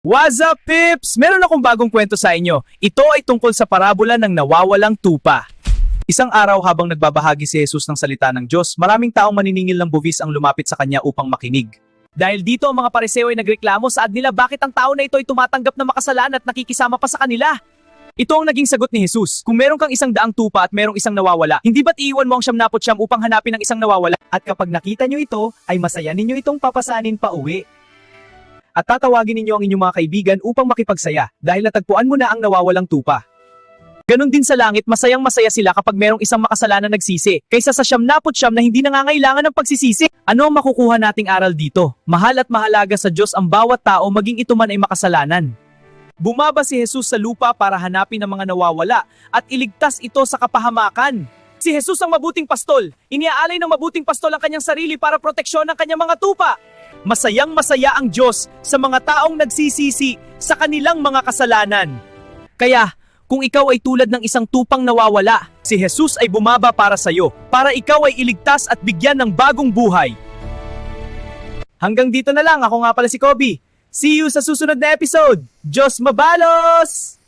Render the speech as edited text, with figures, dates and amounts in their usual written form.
What's up, Pips? Meron akong bagong kwento sa inyo. Ito ay tungkol sa parabola ng nawawalang tupa. Isang araw habang nagbabahagi si Jesus ng salita ng Diyos, maraming taong maniningil ng buwis ang lumapit sa kanya upang makinig. Dahil dito ang mga pariseo ay nagreklamo sa ad nila bakit ang tao na ito ay tumatanggap na makasalan at nakikisama pa sa kanila. Ito ang naging sagot ni Jesus. Kung meron kang 100 tupa at merong isang nawawala, hindi ba't iiwan mo ang 99 upang hanapin ang isang nawawala? At kapag nakita nyo ito, ay masaya ninyo itong papasanin pa uwi. At tatawagin ninyo ang inyong mga kaibigan upang makipagsaya dahil natagpuan mo na ang nawawalang tupa. Ganon din sa langit, masayang-masaya sila kapag merong isang makasalanan nagsisi, kaysa sa 99 na hindi nangangailangan ng pagsisisi. Ano ang makukuha nating aral dito? Mahal at mahalaga sa Diyos ang bawat tao, maging ito man ay makasalanan. Bumaba si Jesus sa lupa para hanapin ang mga nawawala at iligtas ito sa kapahamakan. Si Jesus ang mabuting pastol. Iniaalay ng mabuting pastol ang kanyang sarili para proteksyon ng kanyang mga tupa. Masayang-masaya ang Diyos sa mga taong nagsisisi sa kanilang mga kasalanan. Kaya, kung ikaw ay tulad ng isang tupang nawawala, si Jesus ay bumaba para sa iyo, para ikaw ay iligtas at bigyan ng bagong buhay. Hanggang dito na lang, ako nga pala si Kobe. See you sa susunod na episode. Diyos mabalos!